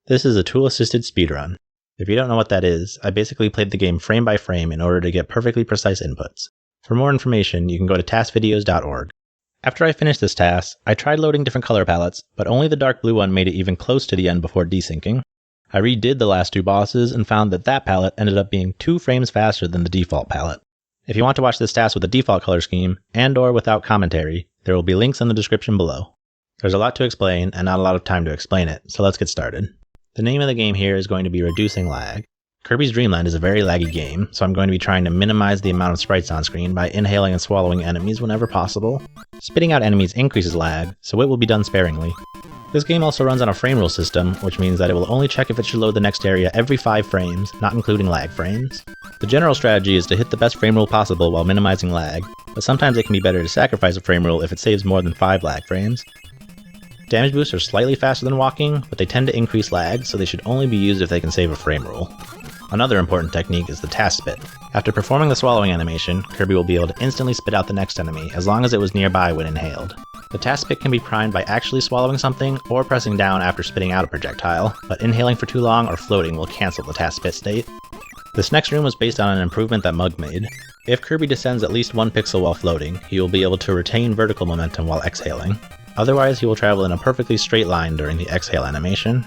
This is a tool-assisted speedrun. If you don't know what that is, I basically played the game frame by frame in order to get perfectly precise inputs. For more information, you can go to tasvideos.org. After I finished this TAS, I tried loading different color palettes, but only the dark blue one made it even close to the end before desyncing. I redid the last two bosses and found that that palette ended up being 2 frames faster than the default palette. If you want to watch this TAS with the default color scheme, and/or without commentary, there will be links in the description below. There's a lot to explain, and not a lot of time to explain it, so let's get started. The name of the game here is going to be Reducing Lag. Kirby's Dream Land is a very laggy game, so I'm going to be trying to minimize the amount of sprites on screen by inhaling and swallowing enemies whenever possible. Spitting out enemies increases lag, so it will be done sparingly. This game also runs on a frame rule system, which means that it will only check if it should load the next area every 5 frames, not including lag frames. The general strategy is to hit the best frame rule possible while minimizing lag, but sometimes it can be better to sacrifice a frame rule if it saves more than 5 lag frames. Damage boosts are slightly faster than walking, but they tend to increase lag, so they should only be used if they can save a frame rule. Another important technique is the TAS spit. After performing the swallowing animation, Kirby will be able to instantly spit out the next enemy as long as it was nearby when inhaled. The TAS spit can be primed by actually swallowing something or pressing down after spitting out a projectile, but inhaling for too long or floating will cancel the TAS spit state. This next room was based on an improvement that Mug made. If Kirby descends at least 1 pixel while floating, he will be able to retain vertical momentum while exhaling. Otherwise, he will travel in a perfectly straight line during the exhale animation.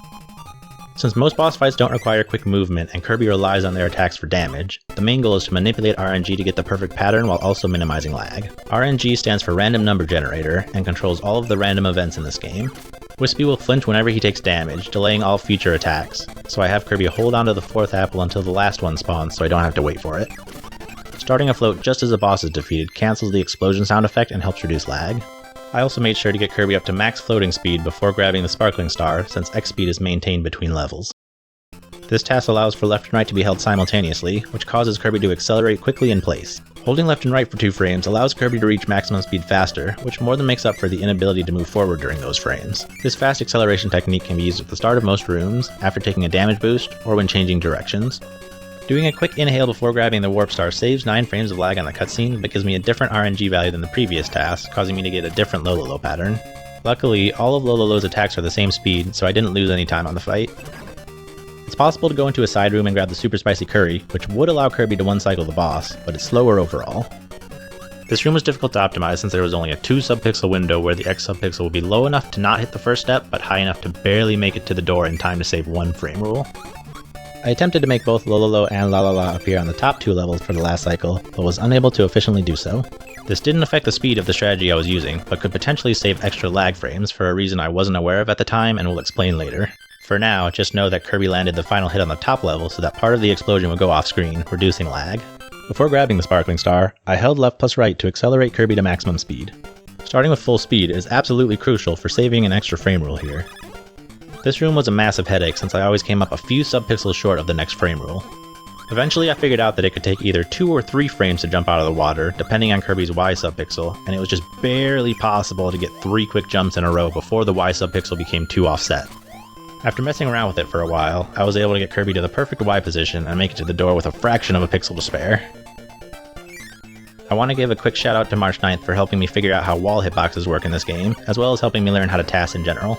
Since most boss fights don't require quick movement and Kirby relies on their attacks for damage, the main goal is to manipulate RNG to get the perfect pattern while also minimizing lag. RNG stands for Random Number Generator and controls all of the random events in this game. Wispy will flinch whenever he takes damage, delaying all future attacks, so I have Kirby hold onto the 4th apple until the last one spawns so I don't have to wait for it. Starting a float just as a boss is defeated cancels the explosion sound effect and helps reduce lag. I also made sure to get Kirby up to max floating speed before grabbing the sparkling star, since X speed is maintained between levels. This TAS allows for left and right to be held simultaneously, which causes Kirby to accelerate quickly in place. Holding left and right for 2 frames allows Kirby to reach maximum speed faster, which more than makes up for the inability to move forward during those frames. This fast acceleration technique can be used at the start of most rooms, after taking a damage boost, or when changing directions. Doing a quick inhale before grabbing the warp star saves 9 frames of lag on the cutscene, but gives me a different RNG value than the previous TAS, causing me to get a different Lololo pattern. Luckily, all of Lololo's attacks are the same speed, so I didn't lose any time on the fight. It's possible to go into a side room and grab the super spicy curry, which would allow Kirby to one-cycle the boss, but it's slower overall. This room was difficult to optimize since there was only a 2 subpixel window where the X subpixel would be low enough to not hit the first step, but high enough to barely make it to the door in time to save 1 frame rule. I attempted to make both Lololo and Lalala appear on the top 2 levels for the last cycle, but was unable to efficiently do so. This didn't affect the speed of the strategy I was using, but could potentially save extra lag frames for a reason I wasn't aware of at the time and will explain later. For now, just know that Kirby landed the final hit on the top level so that part of the explosion would go off screen, reducing lag. Before grabbing the sparkling star, I held left plus right to accelerate Kirby to maximum speed. Starting with full speed is absolutely crucial for saving an extra frame rule here. This room was a massive headache since I always came up a few subpixels short of the next frame rule. Eventually I figured out that it could take either 2 or 3 frames to jump out of the water, depending on Kirby's Y subpixel, and it was just barely possible to get 3 quick jumps in a row before the Y subpixel became too offset. After messing around with it for a while, I was able to get Kirby to the perfect Y position and make it to the door with a fraction of a pixel to spare. I want to give a quick shout out to March 9th for helping me figure out how wall hitboxes work in this game, as well as helping me learn how to TAS in general.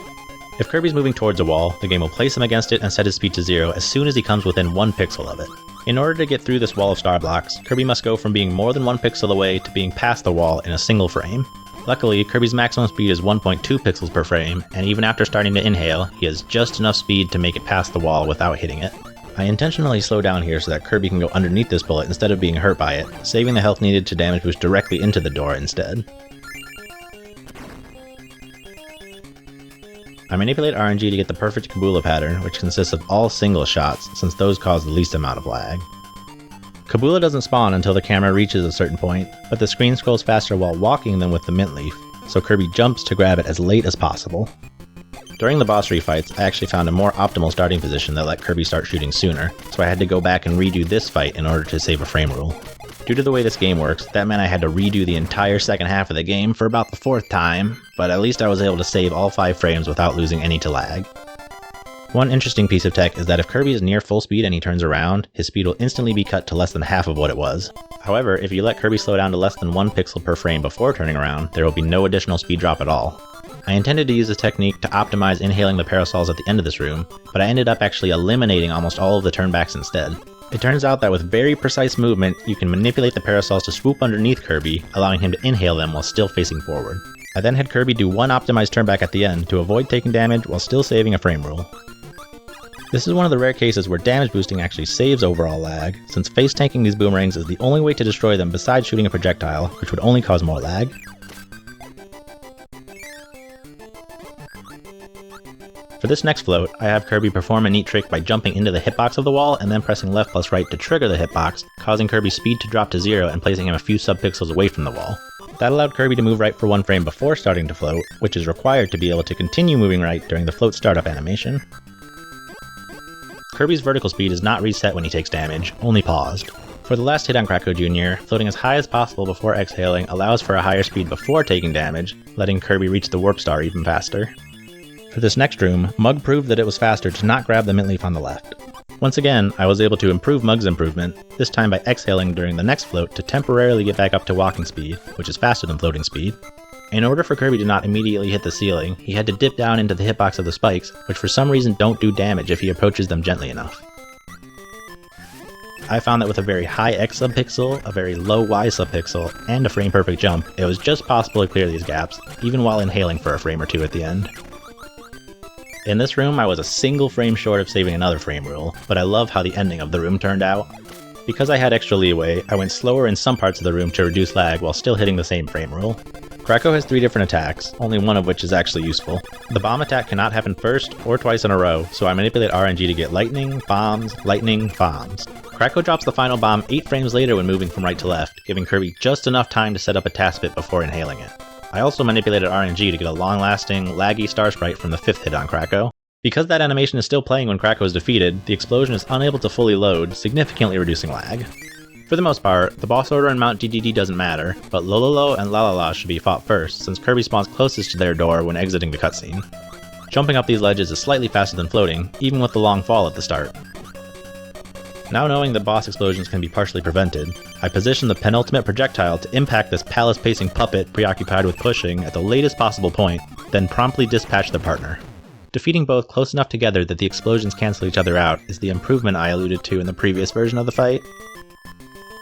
If Kirby's moving towards a wall, the game will place him against it and set his speed to 0 as soon as he comes within 1 pixel of it. In order to get through this wall of star blocks, Kirby must go from being more than 1 pixel away to being past the wall in a single frame. Luckily, Kirby's maximum speed is 1.2 pixels per frame, and even after starting to inhale, he has just enough speed to make it past the wall without hitting it. I intentionally slow down here so that Kirby can go underneath this bullet instead of being hurt by it, saving the health needed to damage boost directly into the door instead. I manipulate RNG to get the perfect Kabula pattern, which consists of all single shots, since those cause the least amount of lag. Kabula doesn't spawn until the camera reaches a certain point, but the screen scrolls faster while walking than with the mint leaf, so Kirby jumps to grab it as late as possible. During the boss refights, I actually found a more optimal starting position that let Kirby start shooting sooner, so I had to go back and redo this fight in order to save a frame rule. Due to the way this game works, that meant I had to redo the entire second half of the game for about the 4th time, but at least I was able to save all 5 frames without losing any to lag. One interesting piece of tech is that if Kirby is near full speed and he turns around, his speed will instantly be cut to less than half of what it was. However, if you let Kirby slow down to less than 1 pixel per frame before turning around, there will be no additional speed drop at all. I intended to use this technique to optimize inhaling the parasols at the end of this room, but I ended up actually eliminating almost all of the turnbacks instead. It turns out that with very precise movement, you can manipulate the parasols to swoop underneath Kirby, allowing him to inhale them while still facing forward. I then had Kirby do one optimized turnback at the end to avoid taking damage while still saving a frame rule. This is one of the rare cases where damage boosting actually saves overall lag, since face tanking these boomerangs is the only way to destroy them besides shooting a projectile, which would only cause more lag. For this next float, I have Kirby perform a neat trick by jumping into the hitbox of the wall and then pressing left plus right to trigger the hitbox, causing Kirby's speed to drop to 0 and placing him a few subpixels away from the wall. That allowed Kirby to move right for 1 frame before starting to float, which is required to be able to continue moving right during the float startup animation. Kirby's vertical speed is not reset when he takes damage, only paused. For the last hit on Kracko Jr., floating as high as possible before exhaling allows for a higher speed before taking damage, letting Kirby reach the warp star even faster. For this next room, Mug proved that it was faster to not grab the mint leaf on the left. Once again, I was able to improve Mug's improvement, this time by exhaling during the next float to temporarily get back up to walking speed, which is faster than floating speed. In order for Kirby to not immediately hit the ceiling, he had to dip down into the hitbox of the spikes, which for some reason don't do damage if he approaches them gently enough. I found that with a very high X subpixel, a very low Y subpixel, and a frame perfect jump, it was just possible to clear these gaps, even while inhaling for a frame or two at the end. In this room, I was a single frame short of saving another frame rule, but I love how the ending of the room turned out. Because I had extra leeway, I went slower in some parts of the room to reduce lag while still hitting the same frame rule. Kracko has 3 different attacks, only one of which is actually useful. The bomb attack cannot happen first or twice in a row, so I manipulate RNG to get lightning, bombs, bombs. Kracko drops the final bomb 8 frames later when moving from right to left, giving Kirby just enough time to set up a TAS bit before inhaling it. I also manipulated RNG to get a long-lasting, laggy star sprite from the 5th hit on Kracko. Because that animation is still playing when Kracko is defeated, the explosion is unable to fully load, significantly reducing lag. For the most part, the boss order in Mount DDD doesn't matter, but Lololo and Lalala should be fought first, since Kirby spawns closest to their door when exiting the cutscene. Jumping up these ledges is slightly faster than floating, even with the long fall at the start. Now knowing that boss explosions can be partially prevented, I position the penultimate projectile to impact this palace-pacing puppet preoccupied with pushing at the latest possible point, then promptly dispatch their partner. Defeating both close enough together that the explosions cancel each other out is the improvement I alluded to in the previous version of the fight.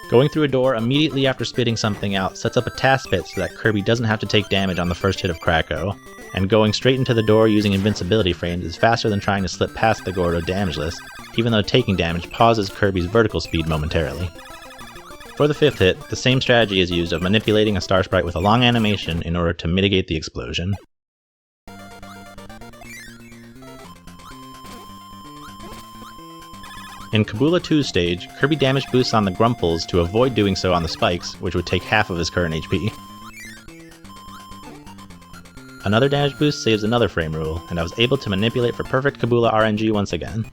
Going through a door immediately after spitting something out sets up a TAS bit so that Kirby doesn't have to take damage on the first hit of Kracko, and going straight into the door using invincibility frames is faster than trying to slip past the Gordo damageless, even though taking damage pauses Kirby's vertical speed momentarily. For the 5th hit, the same strategy is used of manipulating a star sprite with a long animation in order to mitigate the explosion. In Kabula 2's stage, Kirby damage boosts on the Grumples to avoid doing so on the spikes, which would take half of his current HP. Another damage boost saves another frame rule, and I was able to manipulate for perfect Kabula RNG once again.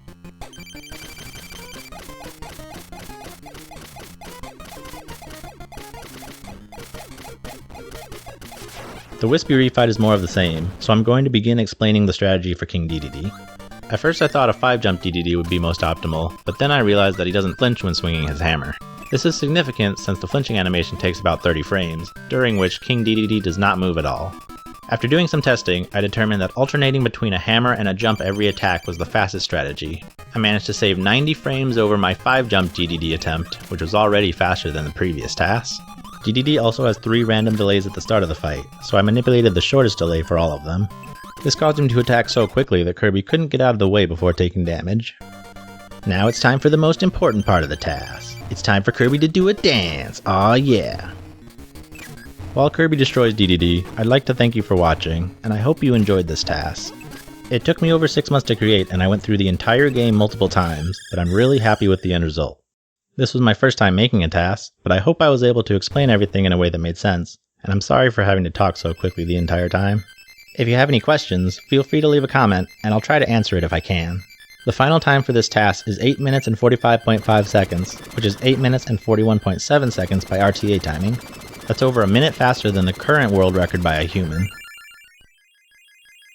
The Wispy refight is more of the same, so I'm going to begin explaining the strategy for King DDD. At first I thought a 5-jump DDD would be most optimal, but then I realized that he doesn't flinch when swinging his hammer. This is significant since the flinching animation takes about 30 frames, during which King DDD does not move at all. After doing some testing, I determined that alternating between a hammer and a jump every attack was the fastest strategy. I managed to save 90 frames over my 5-jump DDD attempt, which was already faster than the previous TAS. DDD also has 3 random delays at the start of the fight, so I manipulated the shortest delay for all of them. This caused him to attack so quickly that Kirby couldn't get out of the way before taking damage. Now it's time for the most important part of the TAS. It's time for Kirby to do a dance, aw yeah! While Kirby destroys DDD, I'd like to thank you for watching, and I hope you enjoyed this TAS. It took me over 6 months to create and I went through the entire game multiple times, but I'm really happy with the end result. This was my first time making a TAS, but I hope I was able to explain everything in a way that made sense, and I'm sorry for having to talk so quickly the entire time. If you have any questions, feel free to leave a comment, and I'll try to answer it if I can. The final time for this TAS is 8 minutes and 45.5 seconds, which is 8 minutes and 41.7 seconds by RTA timing. That's over a minute faster than the current world record by a human.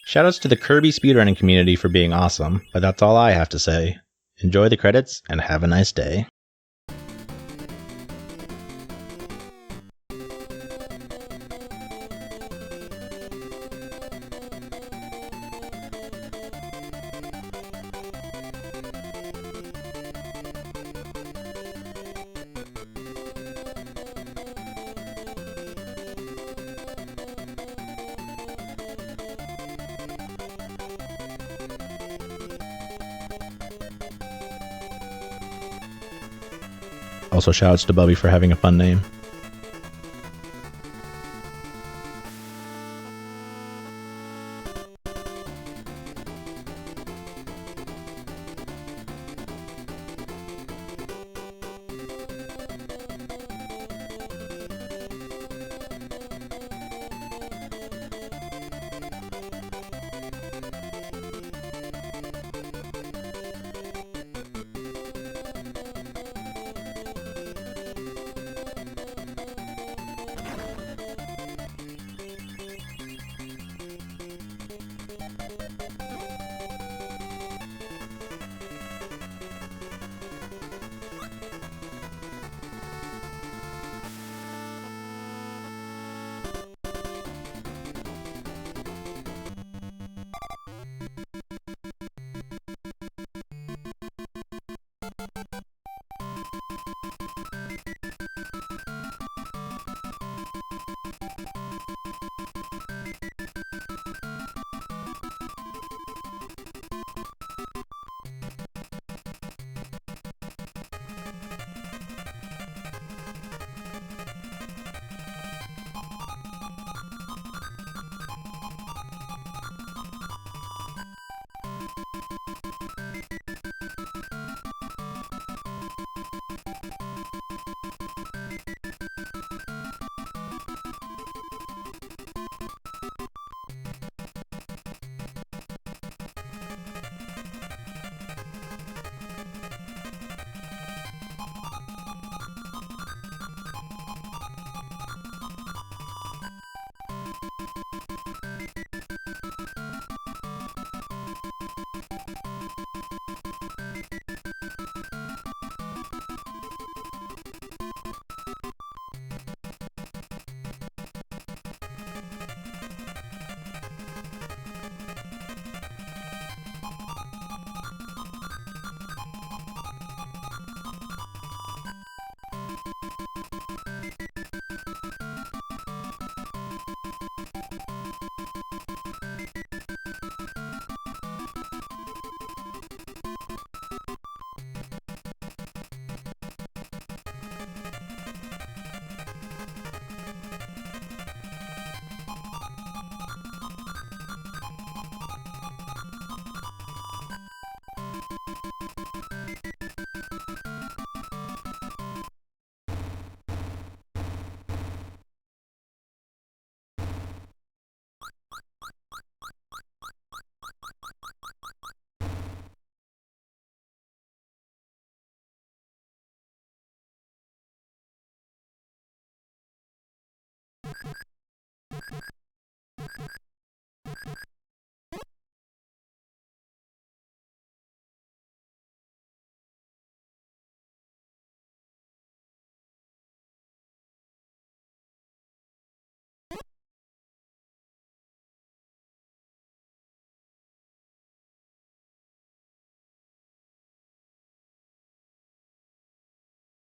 Shoutouts to the Kirby speedrunning community for being awesome, but that's all I have to say. Enjoy the credits, and have a nice day. Also shoutouts to Bubby for having a fun name.